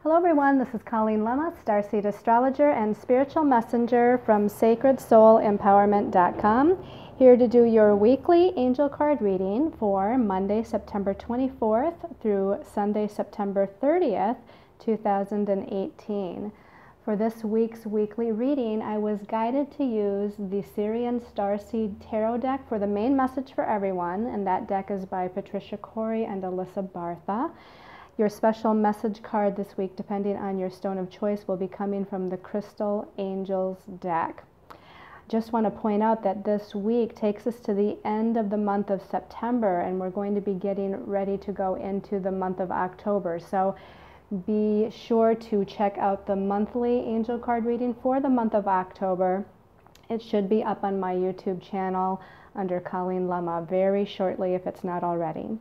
Hello everyone, this is Colleen Lemma, Starseed Astrologer and Spiritual Messenger from SacredSoulEmpowerment.com, here to do your weekly angel card reading for Monday, September 24th through Sunday, September 30th, 2018. For this week's weekly reading, I was guided to use the Syrian Starseed Tarot deck for the main message for everyone, and that deck is by Patricia Corey and Alyssa Bartha. Your special message card this week, depending on your stone of choice, will be coming from the Crystal Angels deck. Just want to point out that this week takes us to the end of the month of September, and we're going to be getting ready to go into the month of October. So be sure to check out the monthly angel card reading for the month of October. It should be up on my YouTube channel under Colleen Lemma very shortly if it's not already.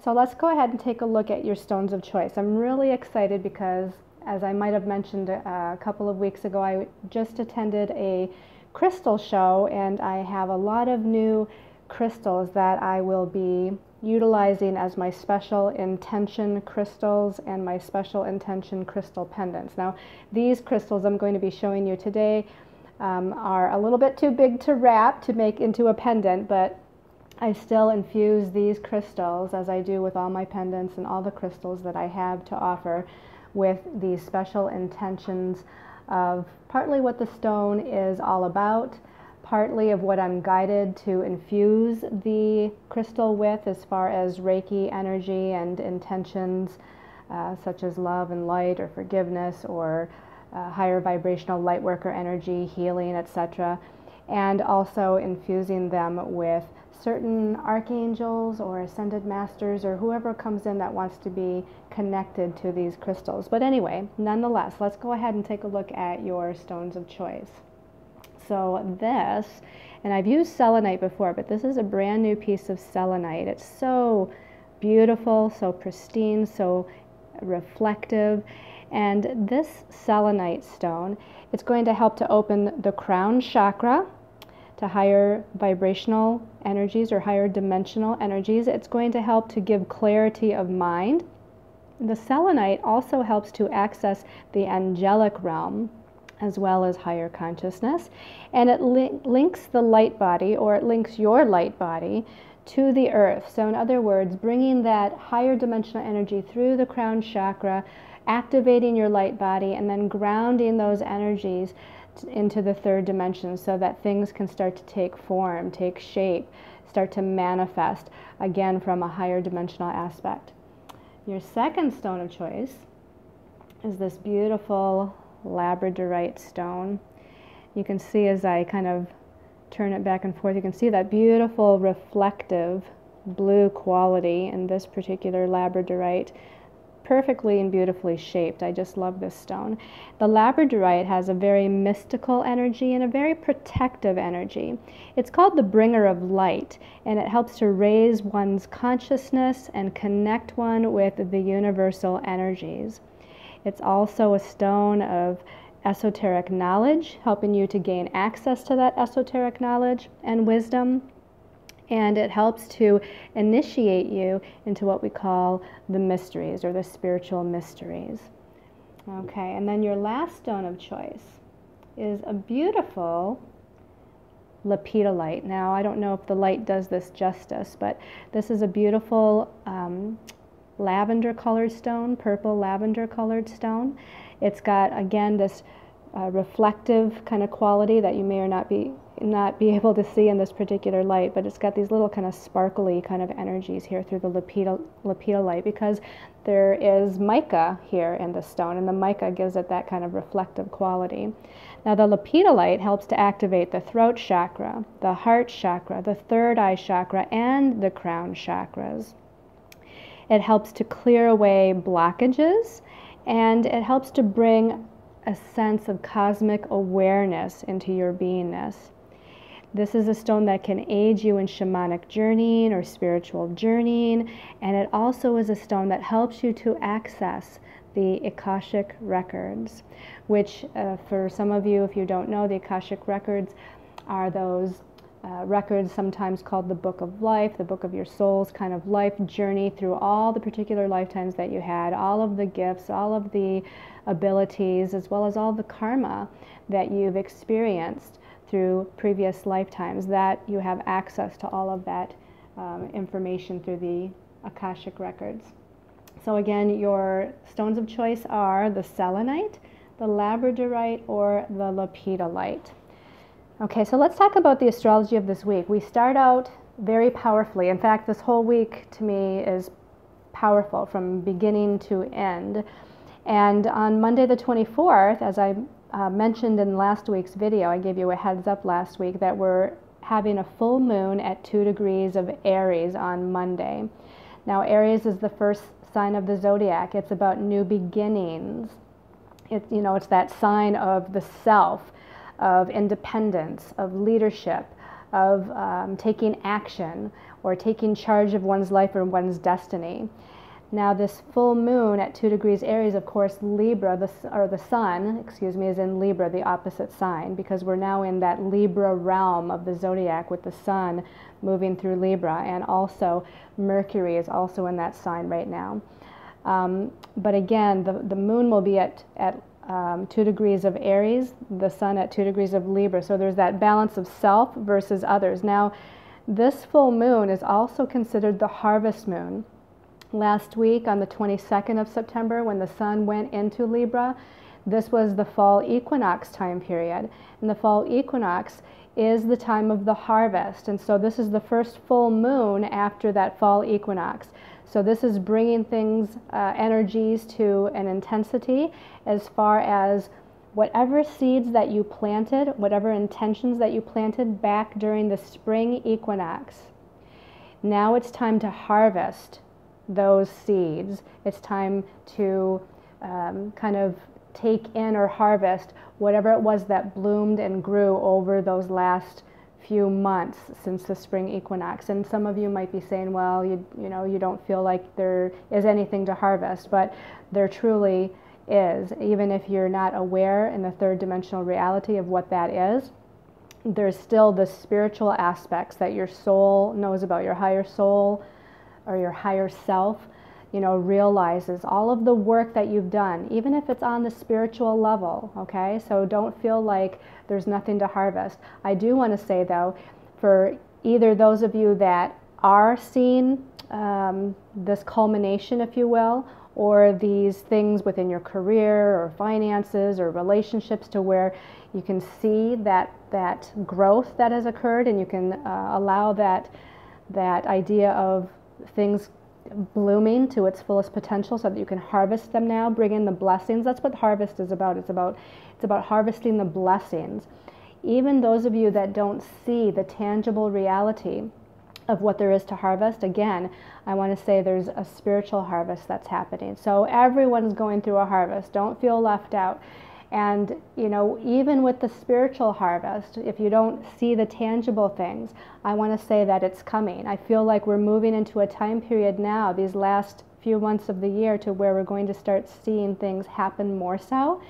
So let's go ahead and take a look at your stones of choice. I'm really excited because, as I might have mentioned a couple of weeks ago, I just attended a crystal show, and I have a lot of new crystals that I will be utilizing as my special intention crystals and my special intention crystal pendants. Now, these crystals I'm going to be showing you today are a little bit too big to wrap to make into a pendant, but I still infuse these crystals, as I do with all my pendants and all the crystals that I have to offer, with these special intentions of partly what the stone is all about, partly of what I'm guided to infuse the crystal with as far as Reiki energy and intentions such as love and light or forgiveness or higher vibrational light worker energy, healing, etc., and also infusing them with certain archangels or ascended masters or whoever comes in that wants to be connected to these crystals. But anyway, nonetheless, let's go ahead and take a look at your stones of choice. So this, and I've used selenite before, but this is a brand new piece of selenite. It's so beautiful, so pristine, so reflective. And this selenite stone, it's going to help to open the crown chakra to higher vibrational energies or higher dimensional energies. It's going to help to give clarity of mind. The selenite also helps to access the angelic realm as well as higher consciousness, and it links the light body, or it links your light body to the earth. So in other words, bringing that higher dimensional energy through the crown chakra, activating your light body, and then grounding those energies into the third dimension so that things can start to take form, take shape, start to manifest, again from a higher dimensional aspect. Your second stone of choice is this beautiful labradorite stone. You can see as I kind of turn it back and forth, you can see that beautiful reflective blue quality in this particular labradorite. Perfectly and beautifully shaped. I just love this stone. The labradorite has a very mystical energy and a very protective energy. It's called the bringer of light, and it helps to raise one's consciousness and connect one with the universal energies. It's also a stone of esoteric knowledge, helping you to gain access to that esoteric knowledge and wisdom. And it helps to initiate you into what we call the mysteries or the spiritual mysteries. Okay, and then your last stone of choice is a beautiful lepidolite. Now, I don't know if the light does this justice, but this is a beautiful lavender colored stone, purple lavender colored stone. It's got, again, this reflective kind of quality that you may or not be able to see in this particular light, but it's got these little kind of sparkly kind of energies here through the lepidolite, because there is mica here in the stone, and the mica gives it that kind of reflective quality. Now, the lepidolite helps to activate the throat chakra, the heart chakra, the third eye chakra, and the crown chakras. It helps to clear away blockages, and it helps to bring a sense of cosmic awareness into your beingness. This is a stone that can aid you in shamanic journeying or spiritual journeying, and it also is a stone that helps you to access the Akashic records, which for some of you, if you don't know, the Akashic records are those records, sometimes called the book of life, the book of your soul's kind of life journey through all the particular lifetimes that you had, all of the gifts, all of the abilities, as well as all the karma that you've experienced through previous lifetimes, that you have access to all of that information through the Akashic records. So again, your stones of choice are the selenite, the labradorite, or the lepidolite. Okay, so let's talk about the astrology of this week. We start out very powerfully. In fact, this whole week to me is powerful from beginning to end. And on Monday the 24th, as I mentioned in last week's video, I gave you a heads up last week that we're having a full moon at 2 degrees of Aries on Monday. Now, Aries is the first sign of the zodiac. It's about new beginnings. It's that sign of the self, of independence, of leadership, of taking action or taking charge of one's life or one's destiny. Now, this full moon at 2 degrees Aries, of course, Libra, the sun, is in Libra, the opposite sign, because we're now in that Libra realm of the zodiac with the sun moving through Libra, and also Mercury is also in that sign right now. But again, the moon will be at 2 degrees of Aries, the sun at 2 degrees of Libra. So there's that balance of self versus others. Now, this full moon is also considered the harvest moon. Last week on the 22nd of September, when the sun went into Libra, this was the fall equinox time period. And the fall equinox is the time of the harvest. And so this is the first full moon after that fall equinox. So this is bringing things, energies to an intensity as far as whatever seeds that you planted, whatever intentions that you planted back during the spring equinox. Now it's time to harvest those seeds. It's time to kind of take in or harvest whatever it was that bloomed and grew over those last few months since the spring equinox. And some of you might be saying, well, you don't feel like there is anything to harvest, but there truly is. Even if you're not aware in the third dimensional reality of what that is, there's still the spiritual aspects that your soul knows about, your higher soul or your higher self, realizes all of the work that you've done, even if it's on the spiritual level, okay? So don't feel like there's nothing to harvest. I do want to say, though, for either those of you that are seeing this culmination, if you will, or these things within your career or finances or relationships to where you can see that growth that has occurred, and you can allow that idea of things blooming to its fullest potential so that you can harvest them now, bring in the blessings. That's what harvest is about. It's about harvesting the blessings. Even those of you that don't see the tangible reality of what there is to harvest, again, I want to say there's a spiritual harvest that's happening. So everyone's going through a harvest. Don't feel left out. And, even with the spiritual harvest, if you don't see the tangible things, I want to say that it's coming. I feel like we're moving into a time period now, these last few months of the year, to where we're going to start seeing things happen more so.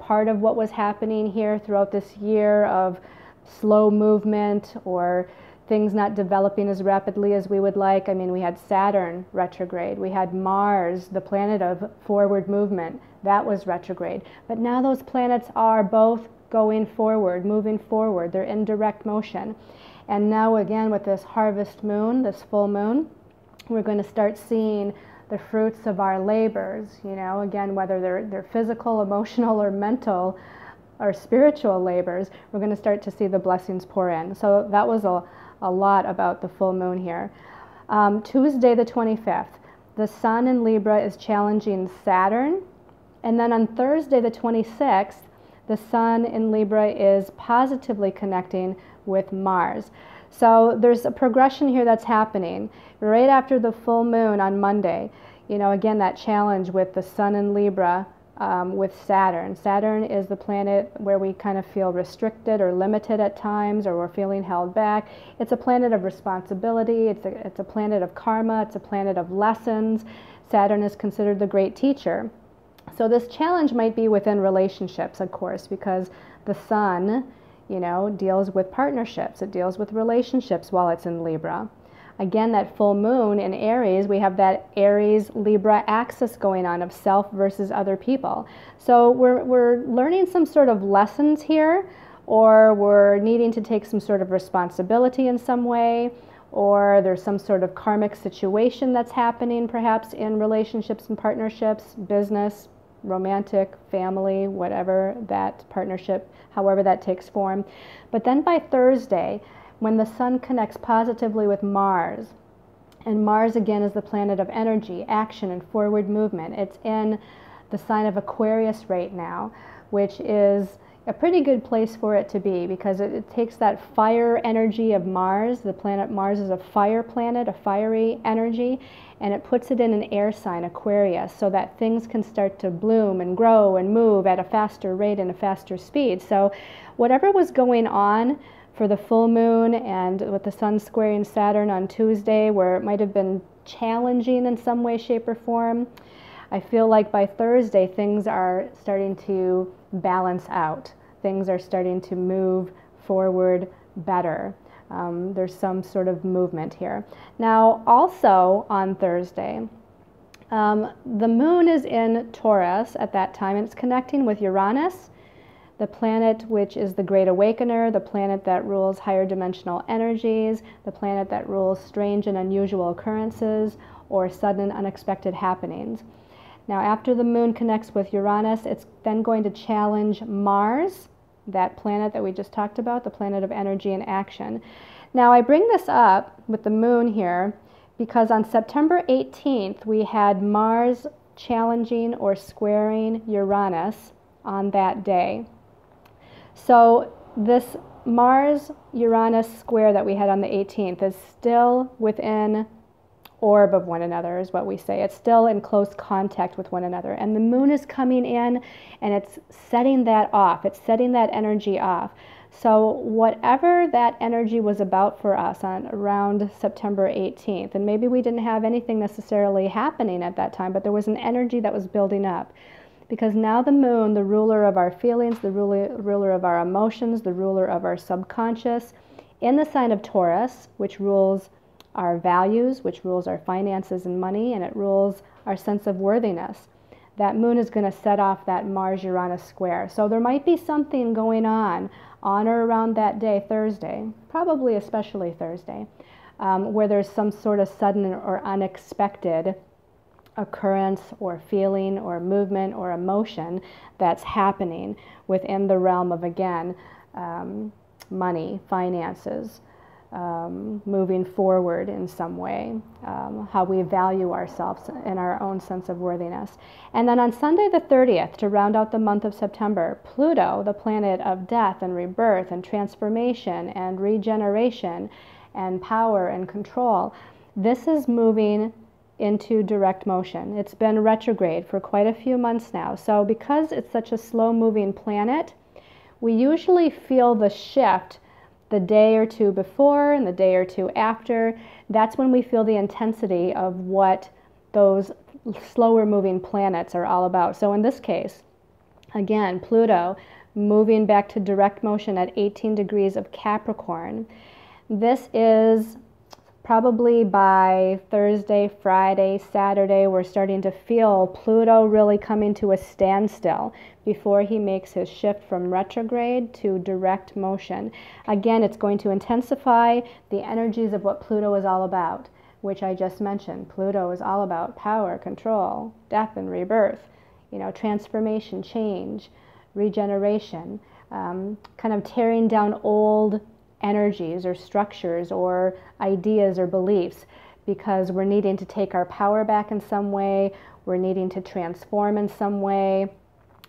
Part of what was happening here throughout this year of slow movement or things not developing as rapidly as we would like. I mean, we had Saturn retrograde. We had Mars, the planet of forward movement. That was retrograde. But now those planets are both going forward, moving forward. They're in direct motion. And now again with this harvest moon, this full moon, we're going to start seeing the fruits of our labors, again, whether they're physical, emotional, or mental, or spiritual labors, we're going to start to see the blessings pour in. So that was a lot about the full moon here. Tuesday the 25th, the sun in Libra is challenging Saturn. And then on Thursday the 26th, the sun in Libra is positively connecting with Mars. So there's a progression here that's happening. Right after the full moon on Monday, again, that challenge with the sun in Libra with Saturn. Saturn is the planet where we kind of feel restricted or limited at times, or we're feeling held back. It's a planet of responsibility. It's a planet of karma. It's a planet of lessons. Saturn is considered the great teacher. So this challenge might be within relationships, of course, because the sun, you know, deals with partnerships. It deals with relationships while it's in Libra. Again, that full moon in Aries, we have that Aries-Libra axis going on of self versus other people. So we're learning some sort of lessons here, or we're needing to take some sort of responsibility in some way, or there's some sort of karmic situation that's happening perhaps in relationships and partnerships, business, romantic, family, whatever that partnership, however that takes form. But then by Thursday, when the sun connects positively with Mars, and Mars again is the planet of energy, action, and forward movement. It's in the sign of Aquarius right now, which is a pretty good place for it to be, because it takes that fire energy of Mars. The planet Mars is a fire planet, a fiery energy, and it puts it in an air sign, Aquarius, so that things can start to bloom and grow and move at a faster rate and a faster speed. So whatever was going on for the full moon and with the sun squaring Saturn on Tuesday, where it might have been challenging in some way, shape, or form, I feel like by Thursday things are starting to balance out. Things are starting to move forward better. There's some sort of movement here. Now, also on Thursday, the moon is in Taurus at that time, and it's connecting with Uranus, the planet which is the Great Awakener, the planet that rules higher dimensional energies, the planet that rules strange and unusual occurrences or sudden and unexpected happenings. Now, after the moon connects with Uranus, it's then going to challenge Mars, that planet that we just talked about, the planet of energy and action. Now, I bring this up with the moon here because on September 18th, we had Mars challenging or squaring Uranus on that day. So this Mars-Uranus square that we had on the 18th is still within orb of one another, is what we say. It's still in close contact with one another. And the moon is coming in and it's setting that off. It's setting that energy off. So whatever that energy was about for us on around September 18th, and maybe we didn't have anything necessarily happening at that time, but there was an energy that was building up. Because now the moon, the ruler of our feelings, the ruler of our emotions, the ruler of our subconscious, in the sign of Taurus, which rules our values, which rules our finances and money, and it rules our sense of worthiness. That moon is going to set off that Mars-Uranus square. So there might be something going on or around that day, Thursday, probably especially Thursday, where there's some sort of sudden or unexpected occurrence or feeling or movement or emotion that's happening within the realm of, again, money, finances, moving forward in some way, how we value ourselves and our own sense of worthiness. And then on Sunday the 30th, to round out the month of September, Pluto, the planet of death and rebirth and transformation and regeneration and power and control, this is moving into direct motion. It's been retrograde for quite a few months now. So because it's such a slow-moving planet, we usually feel the shift the day or two before and the day or two after. That's when we feel the intensity of what those slower moving planets are all about. So in this case, again, Pluto moving back to direct motion at 18 degrees of Capricorn. This is probably by Thursday, Friday, Saturday, we're starting to feel Pluto really coming to a standstill before he makes his shift from retrograde to direct motion. Again, it's going to intensify the energies of what Pluto is all about, which I just mentioned. Pluto is all about power, control, death and rebirth, transformation, change, regeneration, kind of tearing down old energies or structures or ideas or beliefs, because we're needing to take our power back in some way, we're needing to transform in some way,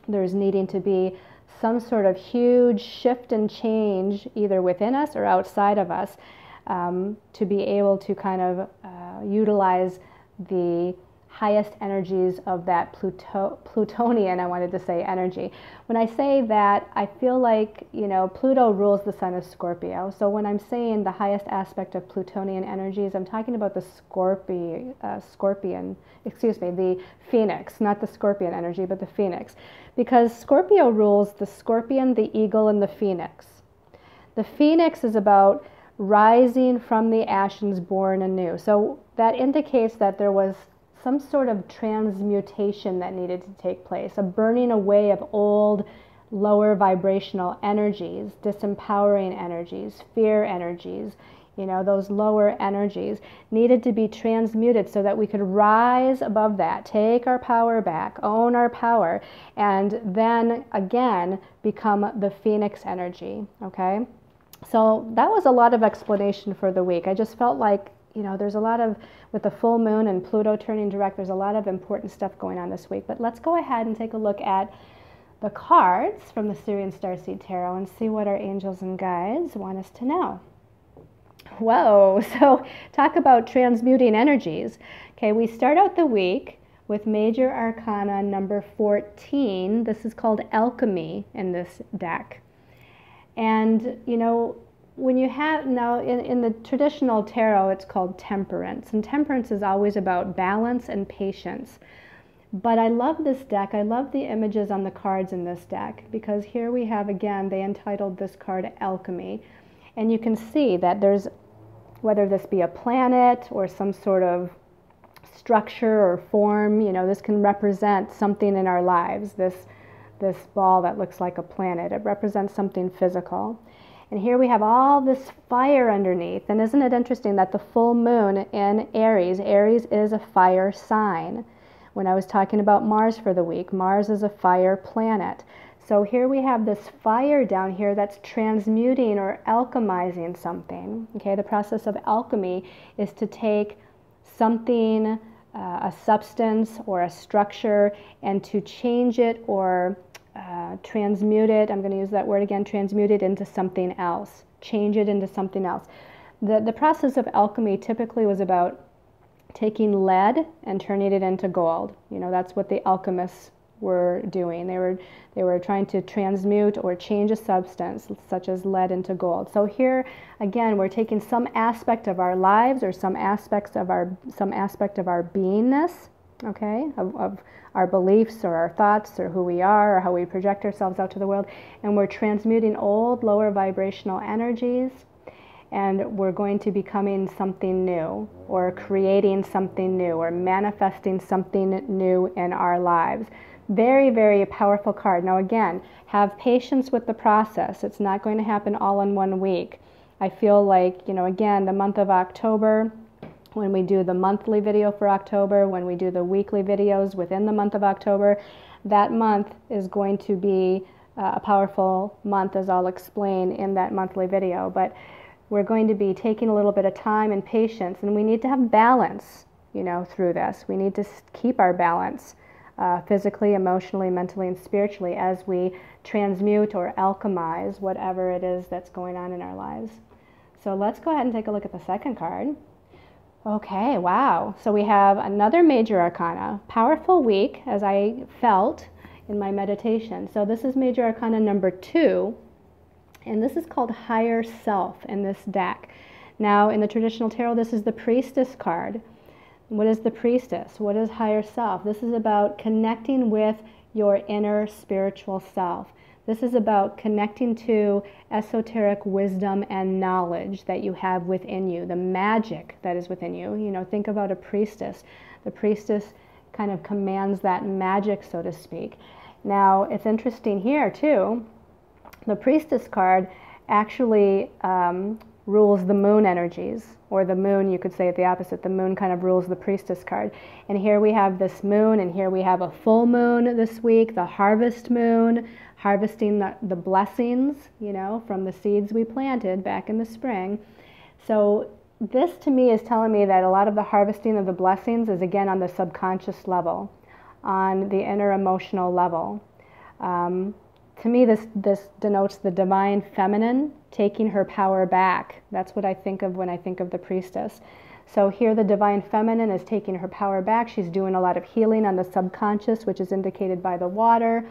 there's needing to be some sort of huge shift and change either within us or outside of us, to be able to kind of utilize the highest energies of that Plutonian, I wanted to say, energy. When I say that, I feel like, Pluto rules the sign of Scorpio. So when I'm saying the highest aspect of Plutonian energies, I'm talking about the the Phoenix, not the Scorpion energy, but the Phoenix. Because Scorpio rules the Scorpion, the Eagle, and the Phoenix. The phoenix is about rising from the ashes, born anew. So that indicates that there was some sort of transmutation that needed to take place, a burning away of old, lower vibrational energies, disempowering energies, fear energies, you know, those lower energies needed to be transmuted so that we could rise above that, take our power back, own our power, and then again become the phoenix energy, okay? So that was a lot of explanation for the week. I just felt like, you know, there's a lot of, with the full moon and Pluto turning direct, there's a lot of important stuff going on this week. But let's go ahead and take a look at the cards from the Syrian Starseed Tarot and see what our angels and guides want us to know. Whoa, so talk about transmuting energies. Okay, we start out the week with Major Arcana number 14. This is called Alchemy in this deck. And, you know, when you have, now in the traditional tarot, it's called Temperance. And Temperance is always about balance and patience. But I love this deck. I love the images on the cards in this deck, because here we have, again, they entitled this card Alchemy. And you can see that there's, whether this be a planet or some sort of structure or form, you know, this can represent something in our lives. This ball that looks like a planet, it represents something physical. And here we have all this fire underneath. And isn't it interesting that the full moon in Aries, Aries is a fire sign. When I was talking about Mars for the week, Mars is a fire planet. So here we have this fire down here that's transmuting or alchemizing something. Okay, the process of alchemy is to take something, a substance or a structure, and to change it or transmute it. I'm going to use that word again, transmute it into something else, change it into something else. The process of alchemy typically was about taking lead and turning it into gold. You know, that's what the alchemists were doing. They were trying to transmute or change a substance such as lead into gold. So here again, we're taking some aspect of our lives or some aspect of our beingness, okay, of our beliefs or our thoughts or who we are or how we project ourselves out to the world, and we're transmuting old lower vibrational energies, and we're going to becoming something new or creating something new or manifesting something new in our lives. Very, very powerful card. Now again, have patience with the process. It's not going to happen all in 1 week. I feel like, you know, again, the month of October, when we do the monthly video for October, when we do the weekly videos within the month of October, that month is going to be a powerful month, as I'll explain in that monthly video. But we're going to be taking a little bit of time and patience, and we need to have balance, you know, through this. We need to keep our balance physically, emotionally, mentally, and spiritually as we transmute or alchemize whatever it is that's going on in our lives. So let's go ahead and take a look at the second card. Okay, wow. So we have another major arcana. Powerful week, as I felt in my meditation. So this is major arcana number 2. And this is called Higher Self in this deck. Now, in the traditional tarot, this is the Priestess card. What is the Priestess? What is Higher Self? This is about connecting with your inner spiritual self. This is about connecting to esoteric wisdom and knowledge that you have within you, the magic that is within you. You know, think about a priestess. The priestess kind of commands that magic, so to speak. Now, it's interesting here, too. The Priestess card actually rules the moon energies, or the moon, you could say it the opposite. The moon kind of rules the Priestess card. And here we have this moon, and here we have a full moon this week, the harvest moon, harvesting the blessings, you know, from the seeds we planted back in the spring. So this to me is telling me that a lot of the harvesting of the blessings is again on the subconscious level, on the inner emotional level. To me, this denotes the divine feminine taking her power back. That's what I think of when I think of the Priestess. So here the divine feminine is taking her power back. She's doing a lot of healing on the subconscious, which is indicated by the water.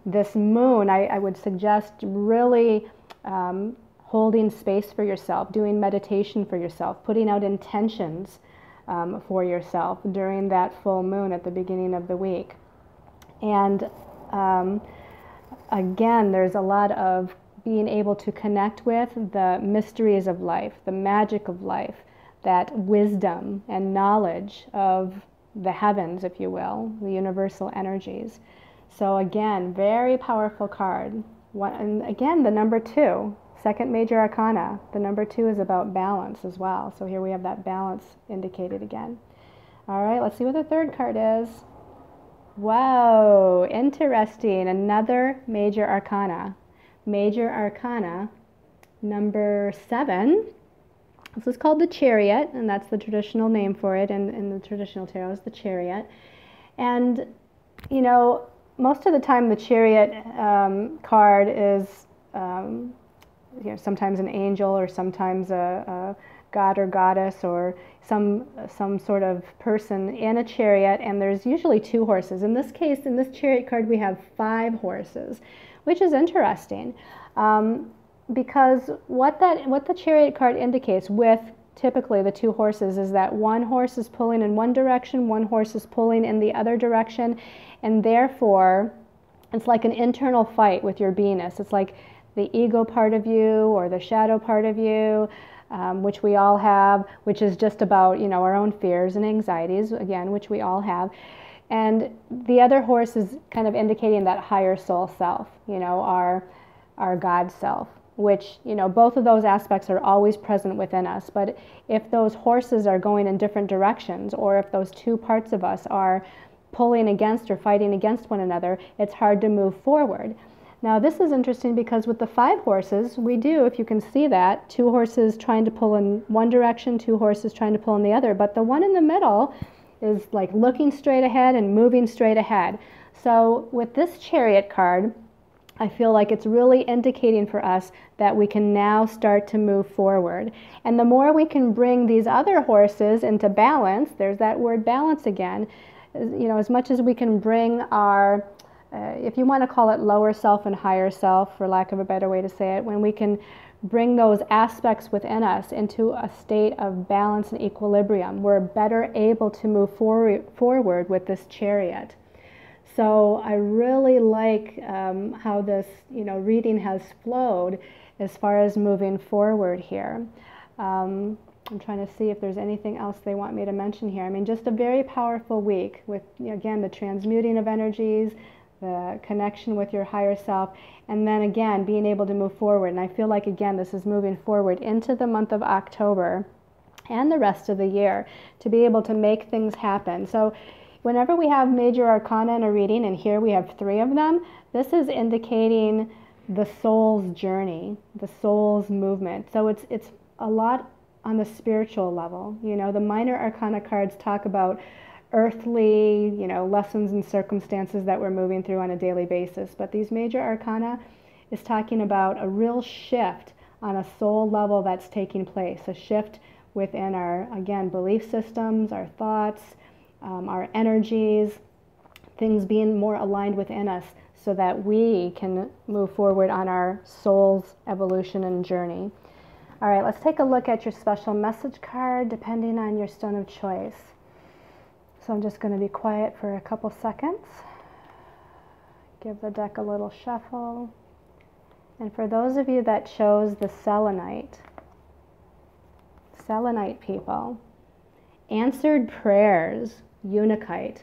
This moon, I would suggest really holding space for yourself, doing meditation for yourself, putting out intentions for yourself during that full moon at the beginning of the week. And again, there's a lot of being able to connect with the mysteries of life, the magic of life, that wisdom and knowledge of the heavens, if you will, the universal energies. So again, very powerful card. And again, the number 2, second major arcana. The number 2 is about balance as well. So here we have that balance indicated again. All right, let's see what the third card is. Whoa, interesting. Another major arcana. Major arcana number 7. This is called the Chariot, and that's the traditional name for it in the traditional tarot, is the Chariot. And, you know, most of the time the Chariot card is, you know, sometimes an angel or sometimes a god or goddess or some sort of person in a chariot, and there's usually 2 horses. In this case, in this Chariot card, we have 5 horses, which is interesting. Because what the Chariot card indicates with typically the 2 horses is that one horse is pulling in one direction, one horse is pulling in the other direction, and therefore it's like an internal fight with your beingness. It's like the ego part of you or the shadow part of you, which we all have, which is just about, you know, our own fears and anxieties, again, which we all have. And the other horse is kind of indicating that higher soul self, you know, our God self, which, you know, both of those aspects are always present within us. But if those horses are going in different directions, or if those 2 parts of us are pulling against or fighting against one another, it's hard to move forward. Now, this is interesting because with the 5 horses, we do, if you can see that, 2 horses trying to pull in one direction, 2 horses trying to pull in the other. But the one in the middle is like looking straight ahead and moving straight ahead. So with this Chariot card, I feel like it's really indicating for us that we can now start to move forward. And the more we can bring these other horses into balance, there's that word balance again, you know, as much as we can bring our, if you want to call it lower self and higher self, for lack of a better way to say it, when we can bring those aspects within us into a state of balance and equilibrium, we're better able to move forward with this Chariot. So I really like how this, you know, reading has flowed as far as moving forward here. I'm trying to see if there's anything else they want me to mention here. I mean, just a very powerful week with, again, the transmuting of energies, the connection with your higher self, and then again, being able to move forward. And I feel like, again, this is moving forward into the month of October and the rest of the year to be able to make things happen. So whenever we have major arcana in a reading, and here we have 3 of them, this is indicating the soul's journey, the soul's movement. So it's a lot on the spiritual level. You know, the minor arcana cards talk about earthly, you know, lessons and circumstances that we're moving through on a daily basis. But these major arcana is talking about a real shift on a soul level that's taking place, a shift within our, again, belief systems, our thoughts, our energies, things being more aligned within us so that we can move forward on our soul's evolution and journey. All right, let's take a look at your special message card depending on your stone of choice. So I'm just going to be quiet for a couple seconds. Give the deck a little shuffle. And for those of you that chose the selenite people, answered prayers, Unikite.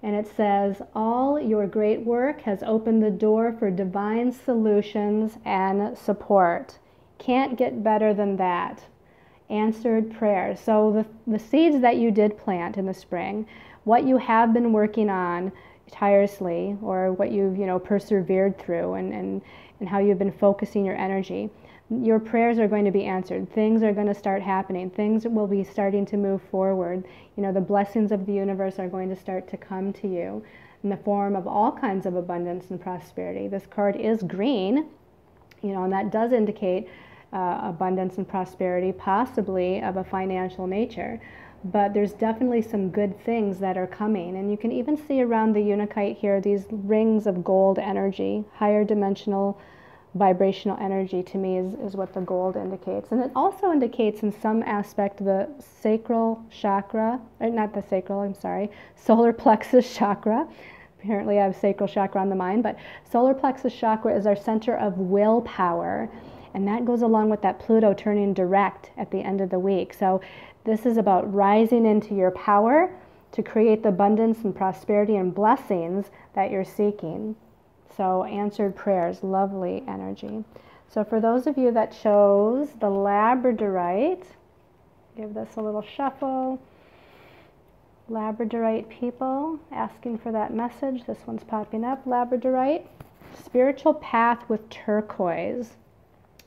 And it says, all your great work has opened the door for divine solutions and support. Can't get better than that. Answered prayers. So the seeds that you did plant in the spring, what you have been working on tirelessly, or what you've, you know, persevered through, and how you've been focusing your energy, your prayers are going to be answered. Things are going to start happening. Things will be starting to move forward. You know, the blessings of the universe are going to start to come to you in the form of all kinds of abundance and prosperity. This card is green, you know, and that does indicate abundance and prosperity, possibly of a financial nature. But there's definitely some good things that are coming. And you can even see around the Unikite here these rings of gold energy, higher dimensional vibrational energy. To me is what the gold indicates. And it also indicates in some aspect the sacral chakra, or not the sacral, I'm sorry, solar plexus chakra. apparently I have sacral chakra on the mind, but solar plexus chakra is our center of willpower. And that goes along with that Pluto turning direct at the end of the week. So this is about rising into your power to create the abundance and prosperity and blessings that you're seeking. So answered prayers, lovely energy. So for those of you that chose the Labradorite, give this a little shuffle. Labradorite people, asking for that message. This one's popping up. Labradorite, spiritual path with turquoise.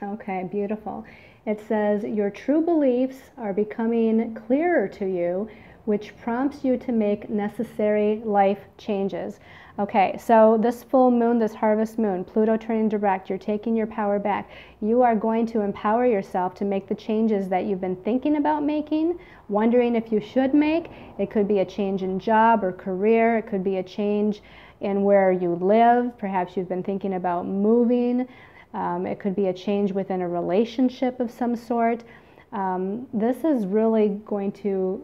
Okay, beautiful. It says, your true beliefs are becoming clearer to you, which prompts you to make necessary life changes. Okay, so this full moon, this harvest moon, Pluto turning direct, you're taking your power back. You are going to empower yourself to make the changes that you've been thinking about making, wondering if you should make. It could be a change in job or career. It could be a change in where you live. Perhaps you've been thinking about moving. It could be a change within a relationship of some sort. This is really going to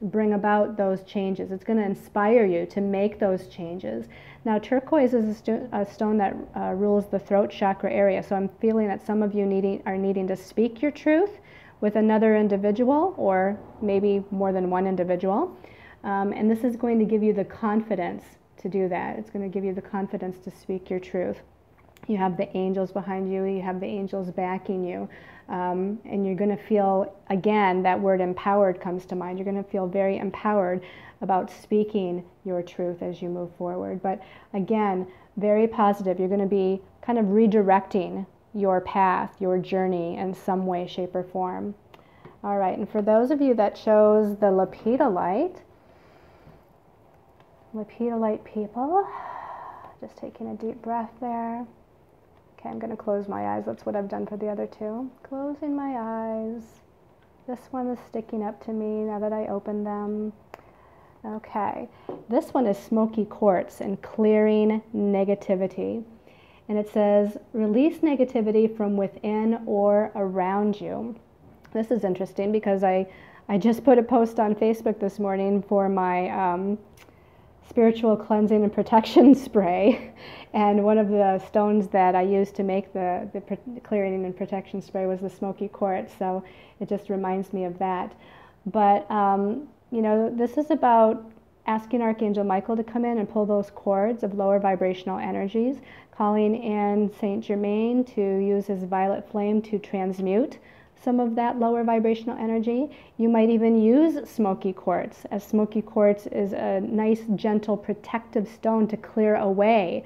bring about those changes. It's going to inspire you to make those changes. Now, turquoise is a stone that rules the throat chakra area, so I'm feeling that some of you are needing to speak your truth with another individual, or maybe more than one individual. And this is going to give you the confidence to do that. It's going to give you the confidence to speak your truth. You have the angels behind you, you have the angels backing you, and you're going to feel, again, that word empowered comes to mind. You're going to feel very empowered about speaking your truth as you move forward. But again, very positive. You're going to be kind of redirecting your path, your journey in some way, shape, or form. All right, and for those of you that chose the lepidolite people, just taking a deep breath there. Okay, I'm going to close my eyes. That's what I've done for the other two. Closing my eyes. This one is sticking up to me now that I opened them. Okay, this one is smoky quartz and clearing negativity. And it says, release negativity from within or around you. This is interesting because I just put a post on Facebook this morning for my spiritual cleansing and protection spray, and one of the stones that I used to make the clearing and protection spray was the smoky quartz, so it just reminds me of that. But you know, this is about asking Archangel Michael to come in and pull those cords of lower vibrational energies, calling in Saint Germain to use his violet flame to transmute some of that lower vibrational energy. You might even use smoky quartz, as smoky quartz is a nice, gentle, protective stone to clear away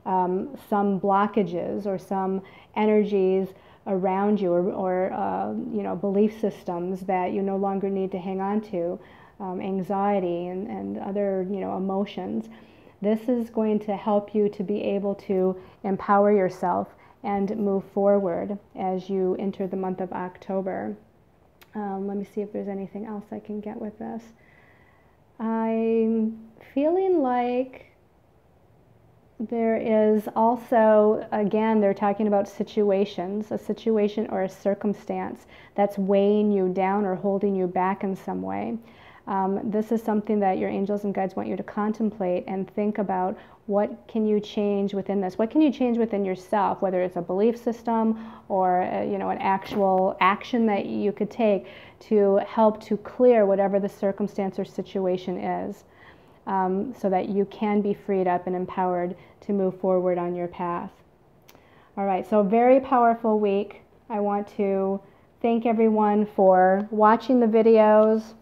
some blockages or some energies around you, or you know, belief systems that you no longer need to hang on to, anxiety and other, you know, emotions. This is going to help you to be able to empower yourself and move forward as you enter the month of October. Let me see if there's anything else I can get with this. I'm feeling like there is also, again, they're talking about situations, a situation or a circumstance that's weighing you down or holding you back in some way. This is something that your angels and guides want you to contemplate and think about. What can you change within this? What can you change within yourself, whether it's a belief system or you know, an actual action that you could take to help to clear whatever the circumstance or situation is, so that you can be freed up and empowered to move forward on your path. All right, so very powerful week. I want to thank everyone for watching the videos,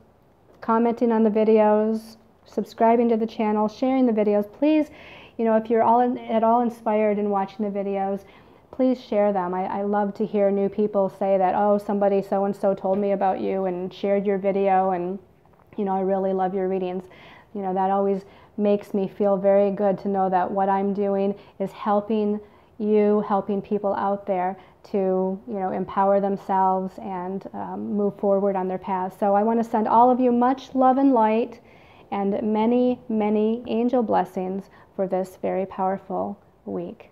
commenting on the videos, subscribing to the channel, sharing the videos. Please, you know, if you're at all inspired in watching the videos, please share them. I love to hear new people say that, oh, somebody so-and-so told me about you and shared your video, and, you know, I really love your readings. You know, that always makes me feel very good to know that what I'm doing is helping you, helping people out there to, you know, empower themselves and move forward on their path. So I want to send all of you much love and light and many, many angel blessings for this very powerful week.